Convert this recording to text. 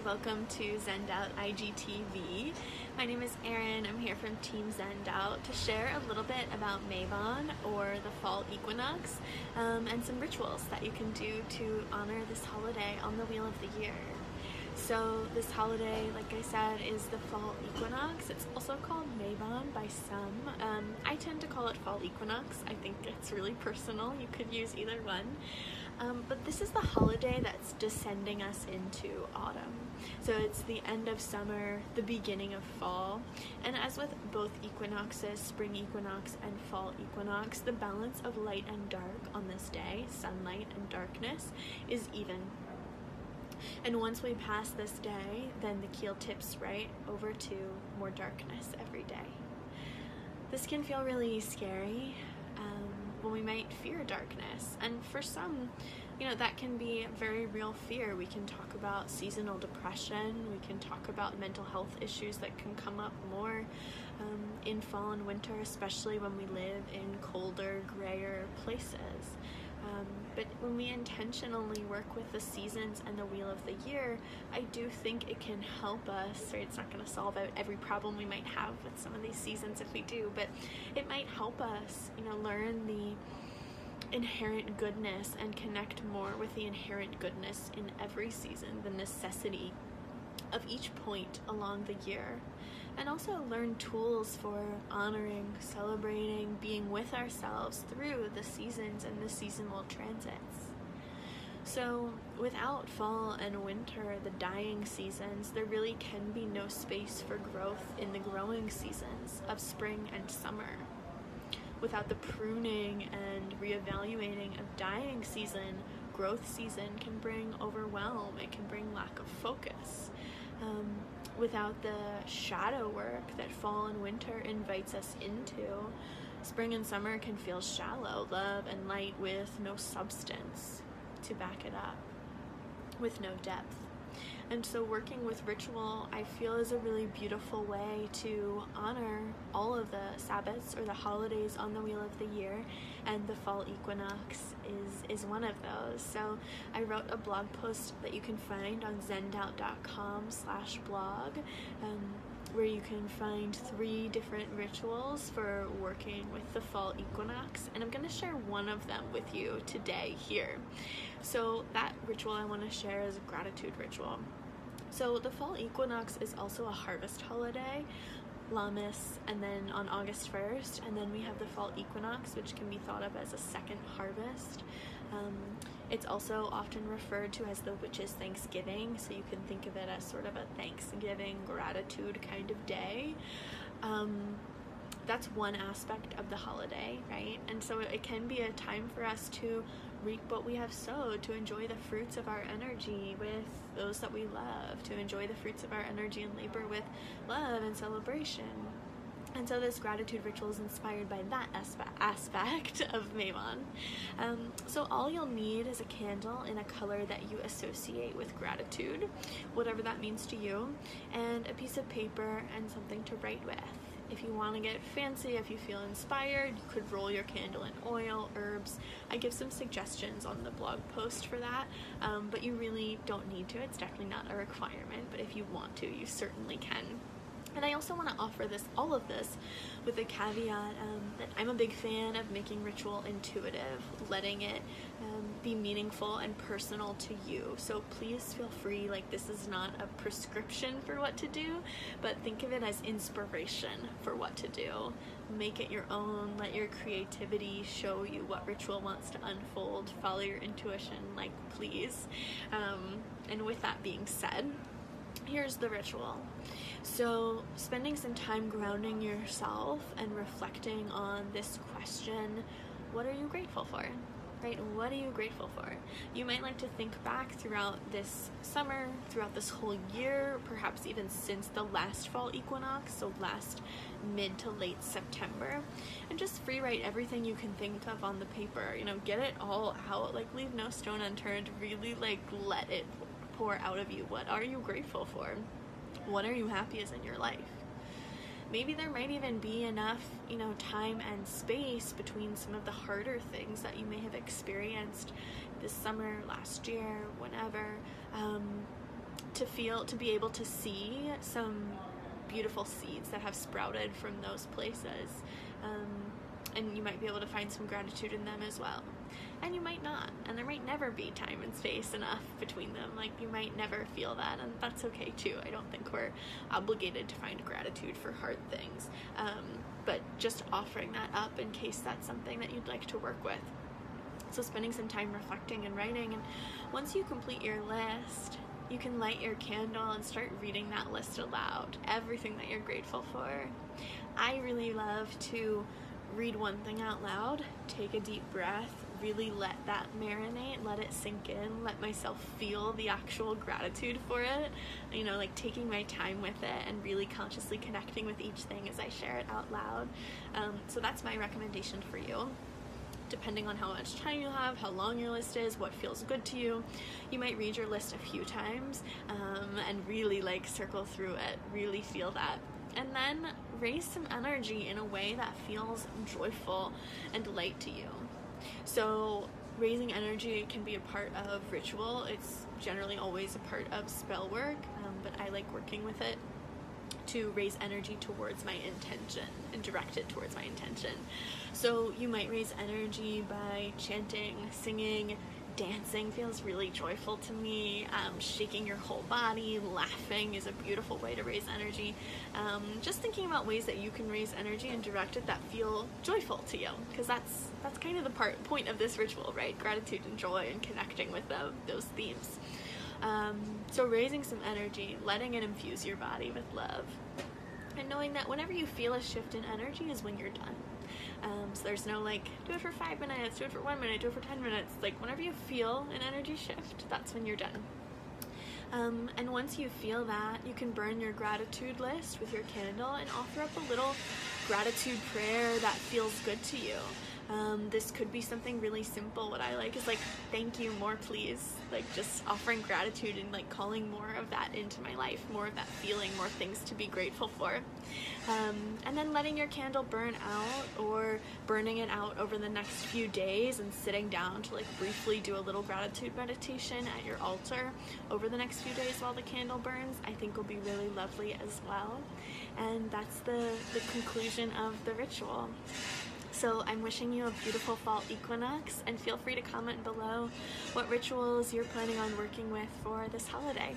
welcome to Zend Out IGTV. My name is Erin. I'm here from Team Zend Out to share a little bit about Mabon, or the fall equinox, and some rituals that you can do to honor this holiday on the wheel of the year. So this holiday, like I said, is the fall equinox. It's also called Mabon by some. I tend to call it fall equinox. I think it's really personal. You could use either one. But this is the holiday that's descending us into autumn. So it's the end of summer, the beginning of fall. And as with both equinoxes, spring equinox and fall equinox, the balance of light and dark on this day, sunlight and darkness, is even. And once we pass this day, then the keel tips right over to more darkness every day. This can feel really scary when we might fear darkness. And for some, that can be a very real fear. We can talk about seasonal depression. We can talk about mental health issues that can come up more in fall and winter, especially when we live in colder, grayer places. But when we intentionally work with the seasons and the wheel of the year, I do think it can help us, right? It's not going to solve out every problem we might have with some of these seasons if we do, but it might help us, learn the inherent goodness and connect more with the inherent goodness in every season, the necessity of each point along the year. And also learn tools for honoring, celebrating, being with ourselves through the seasons and the seasonal transits. So without fall and winter, the dying seasons, there really can be no space for growth in the growing seasons of spring and summer. Without the pruning and reevaluating of dying season, growth season can bring overwhelm. It can bring lack of focus. Without the shadow work that fall and winter invites us into, spring and summer can feel shallow, love and light with no substance to back it up, with no depth. And so working with ritual, I feel, is a really beautiful way to honor all of the Sabbaths or the holidays on the wheel of the year, and the fall equinox is one of those. So I wrote a blog post that you can find on zendout.com/blog, where you can find 3 different rituals for working with the fall equinox, and I'm going to share one of them with you today here. So that ritual I want to share is a gratitude ritual. So the fall equinox is also a harvest holiday, Lammas, and then on August 1st, and then we have the fall equinox, which can be thought of as a second harvest. It's also often referred to as the witches' Thanksgiving, so you can think of it as sort of a Thanksgiving gratitude kind of day. That's one aspect of the holiday, right? And so it can be a time for us to reap what we have sowed, to enjoy the fruits of our energy with those that we love, to enjoy the fruits of our energy and labor with love and celebration. And so this gratitude ritual is inspired by that aspect of Mabon. So all you'll need is a candle in a color that you associate with gratitude, whatever that means to you, and a piece of paper and something to write with. If you want to get fancy, if you feel inspired, you could roll your candle in oil, herbs. I give some suggestions on the blog post for that, but you really don't need to. It's definitely not a requirement, but if you want to, you certainly can. And I also want to offer all of this with a caveat that I'm a big fan of making ritual intuitive, letting it be meaningful and personal to you. So please feel free, this is not a prescription for what to do, but think of it as inspiration for what to do. Make it your own, let your creativity show you what ritual wants to unfold, follow your intuition, please. And with that being said, here's the ritual. So spending some time grounding yourself and reflecting on this question, what are you grateful for? Right? What are you grateful for? You might like to think back throughout this summer, throughout this whole year, perhaps even since the last fall equinox, so last mid to late September, and just free write everything you can think of on the paper. Get it all out, leave no stone unturned, really let it pour out of you. What are you grateful for? What are you happy is in your life? Maybe there might even be enough, time and space between some of the harder things that you may have experienced this summer, last year, whenever, to be able to see some beautiful seeds that have sprouted from those places. And you might be able to find some gratitude in them as well. And you might not, and there might never be time and space enough between them. Like, you might never feel that, and that's okay too. I don't think we're obligated to find gratitude for hard things, but just offering that up in case that's something that you'd like to work with. So spending some time reflecting and writing, and once you complete your list, you can light your candle and start reading that list aloud, everything that you're grateful for. I really love to read one thing out loud, take a deep breath, really let that marinate, let it sink in, let myself feel the actual gratitude for it, you know, like taking my time with it and really consciously connecting with each thing as I share it out loud. So that's my recommendation for you. Depending on how much time you have, how long your list is, what feels good to you, you might read your list a few times and really like circle through it, really feel that. And then raise some energy in a way that feels joyful and light to you. So raising energy can be a part of ritual. It's generally always a part of spell work, but I like working with it to raise energy towards my intention and direct it towards my intention. So you might raise energy by chanting, singing, dancing feels really joyful to me. Shaking your whole body, laughing is a beautiful way to raise energy. Just thinking about ways that you can raise energy and direct it that feel joyful to you, because that's kind of the point of this ritual, right? Gratitude and joy and connecting with those themes. So raising some energy, letting it infuse your body with love, and knowing that whenever you feel a shift in energy is when you're done. So there's no like, do it for 5 minutes, do it for 1 minute, do it for 10 minutes. Like, whenever you feel an energy shift, that's when you're done. And once you feel that, you can burn your gratitude list with your candle and offer up a little gratitude prayer that feels good to you. This could be something really simple. What I like is like, thank you, more please. Like, just offering gratitude and like calling more of that into my life, more of that feeling, more things to be grateful for. And then letting your candle burn out, or burning it out over the next few days and sitting down to like briefly do a little gratitude meditation at your altar over the next few days while the candle burns, I think will be really lovely as well. And that's the conclusion of the ritual. So I'm wishing you a beautiful fall equinox, and feel free to comment below what rituals you're planning on working with for this holiday.